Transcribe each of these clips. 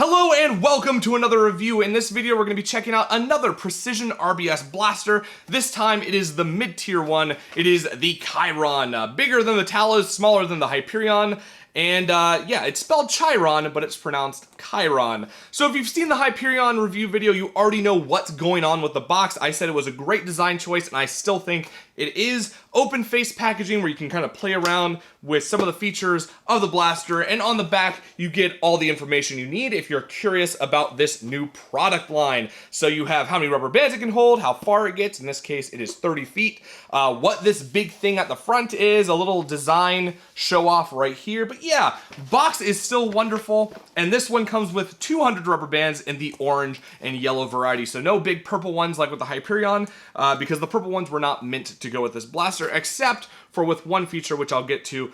Hello and welcome to another review. In this video, we're going to be checking out another Precision RBS blaster. This time, it is the mid-tier one. It is the Chiron. Bigger than the Talos, smaller than the Hyperion. And yeah, it's spelled Chiron, but it's pronounced Chiron. So if you've seen the Hyperion review video, you already know what's going on with the box. I said it was a great design choice, and I still think it is. Open face packaging where you can kind of play around with some of the features of the blaster, and on the back you get all the information you need if you're curious about this new product line. So you have how many rubber bands it can hold, how far it gets, in this case it is 30 feet, what this big thing at the front is, a little design show off right here. But yeah, box is still wonderful, and this one comes with 200 rubber bands in the orange and yellow variety. So no big purple ones like with the Hyperion, because the purple ones were not meant to go with this blaster, except for with one feature, which I'll get to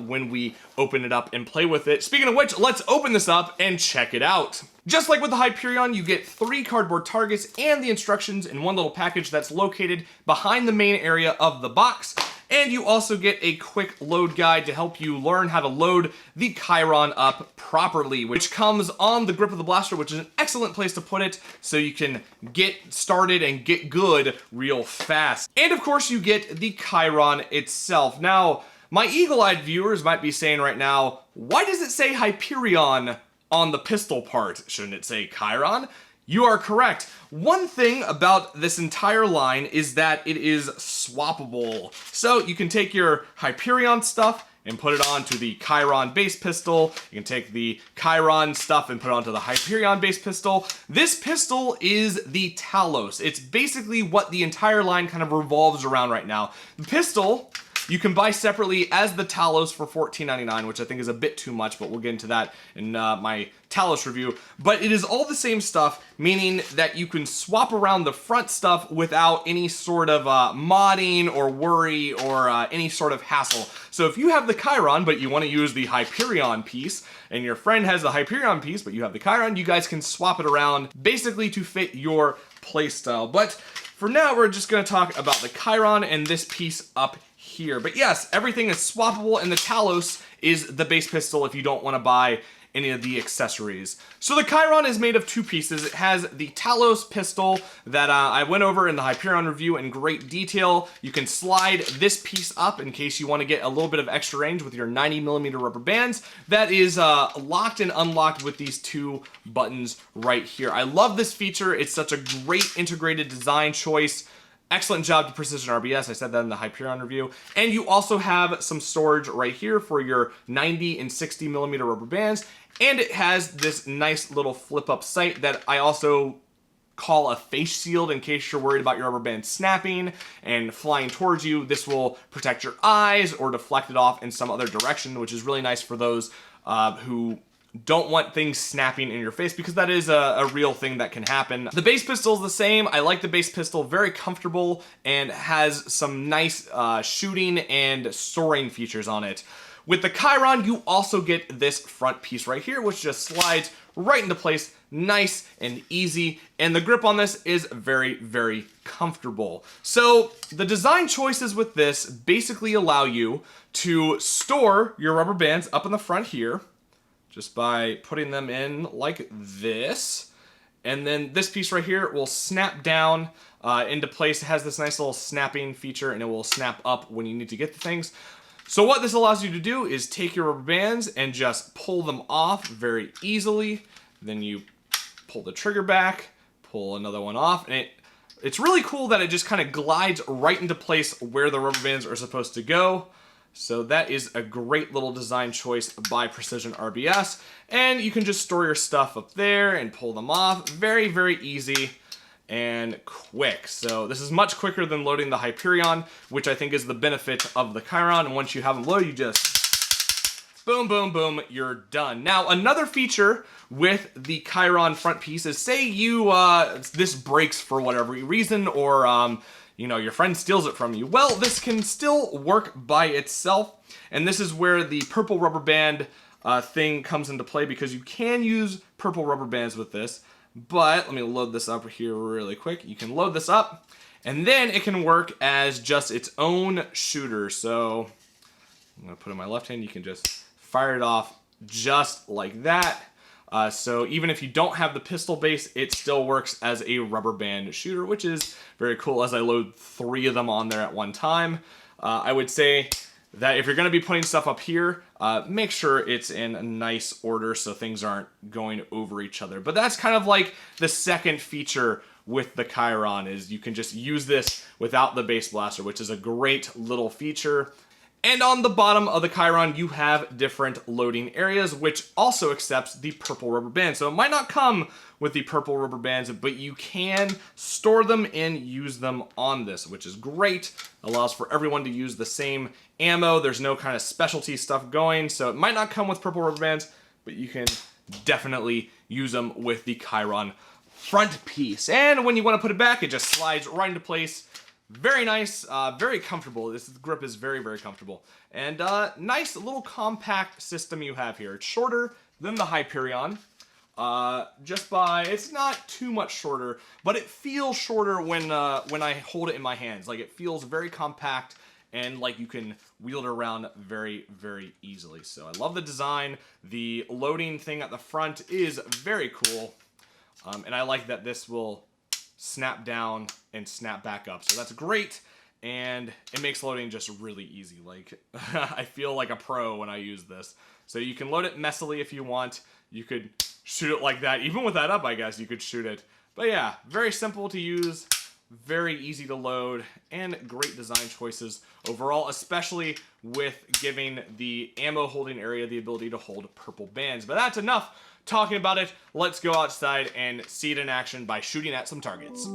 when we open it up and play with it. Speaking of which, let's open this up and check it out. Just like with the Hyperion, you get 3 cardboard targets and the instructions in one little package that's located behind the main area of the box. And you also get a quick load guide to help you learn how to load the Chiron up properly, which comes on the grip of the blaster, which is an excellent place to put it so you can get started and get good real fast. And of course you get the Chiron itself. Now, my eagle-eyed viewers might be saying right now, why does it say Hyperion on the pistol part? Shouldn't it say Chiron? You are correct. One thing about this entire line is that it is swappable. So you can take your Hyperion stuff and put it onto the Chiron base pistol. You can take the Chiron stuff and put it onto the Hyperion base pistol. This pistol is the Talos. It's basically what the entire line kind of revolves around right now. The pistol you can buy separately as the Talos for $14.99, which I think is a bit too much, but we'll get into that in my Talos review. But it is all the same stuff, meaning that you can swap around the front stuff without any sort of modding or worry or any sort of hassle. So if you have the Chiron, but you want to use the Hyperion piece, and your friend has the Hyperion piece, but you have the Chiron, you guys can swap it around basically to fit your playstyle. But for now, we're just going to talk about the Chiron and this piece up here. But yes, everything is swappable, and the Talos is the base pistol if you don't want to buy any of the accessories. So the Chiron is made of 2 pieces. It has the Talos pistol that I went over in the Hyperion review in great detail. You can slide this piece up in case you want to get a little bit of extra range with your 90mm rubber bands. That is locked and unlocked with these 2 buttons right here. I love this feature. It's such a great integrated design choice. Excellent job to Precision RBS. I said that in the Hyperion review. And you also have some storage right here for your 90 and 60mm rubber bands. And it has this nice little flip-up sight that I also call a face shield in case you're worried about your rubber band snapping and flying towards you. This will protect your eyes or deflect it off in some other direction, which is really nice for those who don't want things snapping in your face, because that is a real thing that can happen. The base pistol is the same. I like the base pistol, very comfortable, and has some nice shooting and soaring features on it. With the Chiron, you also get this front piece right here, which just slides right into place, nice and easy, and the grip on this is very, very comfortable. So the design choices with this basically allow you to store your rubber bands up in the front here, just by putting them in like this. And then this piece right here will snap down into place. It has this nice little snapping feature, and it will snap up when you need to get the things. So what this allows you to do is take your rubber bands and just pull them off very easily. Then you pull the trigger back, pull another one off, and it's really cool that it just kind of glides right into place where the rubber bands are supposed to go. So that is a great little design choice by Precision RBS. And you can just store your stuff up there and pull them off. Very, very easy and quick. So this is much quicker than loading the Hyperion, which I think is the benefit of the Chiron. And once you have them loaded, you just boom, boom, boom, you're done. Now, another feature with the Chiron front piece is, say you this breaks for whatever reason, or you know, your friend steals it from you. Well, this can still work by itself, and this is where the purple rubber band thing comes into play, because you can use purple rubber bands with this. But let me load this up here really quick. You can load this up, and then it can work as just its own shooter. So I'm gonna put it in my left hand. You can just fire it off just like that. So even if you don't have the pistol base, it still works as a rubber band shooter, which is very cool as I load 3 of them on there at one time. I would say that if you're going to be putting stuff up here, make sure it's in a nice order so things aren't going over each other. But that's kind of like the second feature with the Chiron, is you can just use this without the base blaster, which is a great little feature. And on the bottom of the Chiron, you have different loading areas, which also accepts the purple rubber band. So it might not come with the purple rubber bands, but you can store them and use them on this, which is great. Allows for everyone to use the same ammo. There's no kind of specialty stuff going, so it might not come with purple rubber bands, but you can definitely use them with the Chiron front piece. And when you want to put it back, it just slides right into place. Very nice, very comfortable. This grip is very, very comfortable. And nice little compact system you have here. It's shorter than the Hyperion, just by, it's not too much shorter, but it feels shorter when I hold it in my hands. Like, it feels very compact and like you can wheel it around very, very easily. So I love the design. The loading thing at the front is very cool. And I like that this will snap down and snap back up. So that's great. And it makes loading just really easy. Like, I feel like a pro when I use this. So you can load it messily if you want. You could shoot it like that. Even with that up, I guess you could shoot it. But yeah, very simple to use, very easy to load, and great design choices overall, especially with giving the ammo holding area the ability to hold purple bands. But that's enough talking about it. Let's go outside and see it in action by shooting at some targets.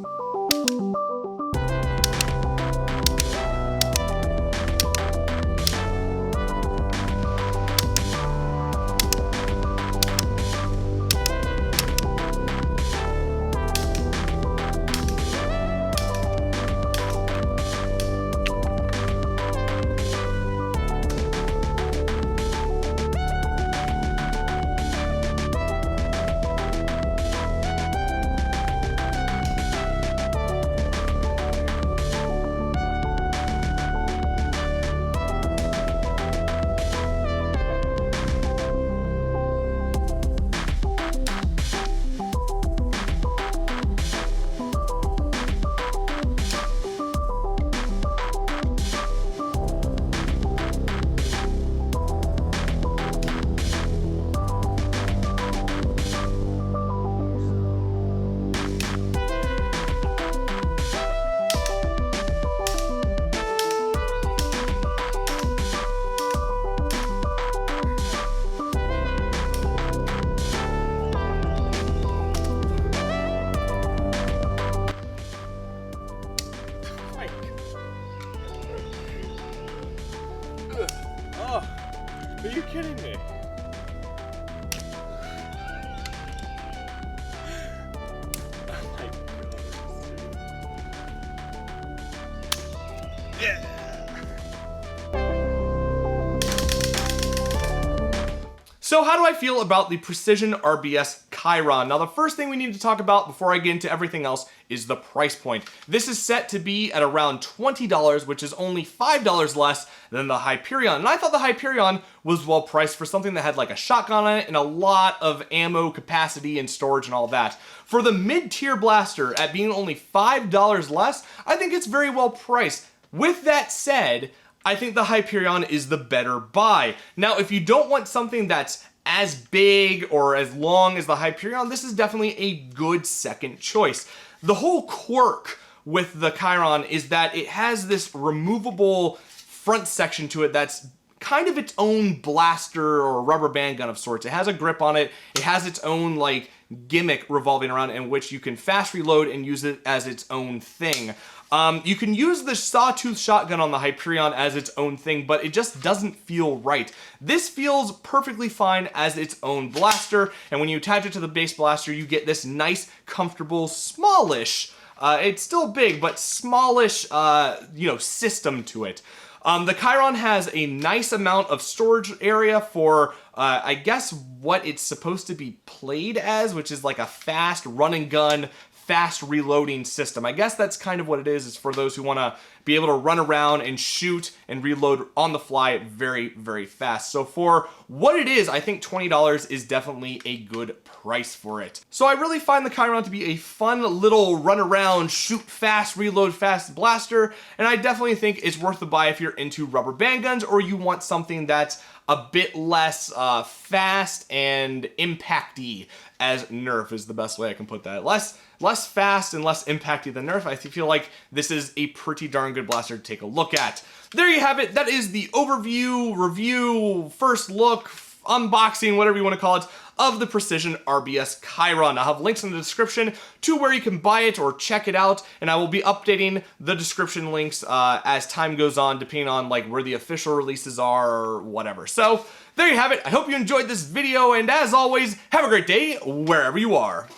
Are you kidding me? Oh my God. Yeah. So how do I feel about the Precision RBS Chiron? Now, the first thing we need to talk about before I get into everything else is the price point. This is set to be at around $20, which is only $5 less than the Hyperion. And I thought the Hyperion was well priced for something that had like a shotgun on it and a lot of ammo capacity and storage and all that. For the mid-tier blaster, at being only $5 less, I think it's very well priced. With that said, I think the Hyperion is the better buy. Now, if you don't want something that's as big or as long as the Hyperion, this is definitely a good second choice. The whole quirk with the Chiron is that it has this removable front section to it that's kind of its own blaster or rubber band gun of sorts. It has a grip on it. It has its own like gimmick revolving around in which you can fast reload and use it as its own thing. You can use the sawtooth shotgun on the Hyperion as its own thing, but it just doesn't feel right. This feels perfectly fine as its own blaster, and when you attach it to the base blaster, you get this nice, comfortable, smallish, it's still big, but smallish, system to it. The Chiron has a nice amount of storage area for, I guess, what it's supposed to be played as, which is like a fast run and gun, fast reloading system. I guess that's kind of what it is for those who want to be able to run around and shoot and reload on the fly very, very fast. So for what it is, I think $20 is definitely a good price for it. So I really find the Chiron to be a fun little run around, shoot fast, reload fast blaster, and I definitely think it's worth the buy if you're into rubber band guns or you want something that's a bit less fast and impacty, as Nerf is the best way I can put that. Less fast and less impacty than Nerf. I feel like this is a pretty darn good blaster to take a look at. There you have it. That is the overview, review, first look, unboxing, whatever you want to call it, of the Precision RBS Chiron. I'll have links in the description to where you can buy it or check it out, and I will be updating the description links as time goes on, depending on like where the official releases are or whatever. So there you have it. I hope you enjoyed this video, and as always, have a great day wherever you are.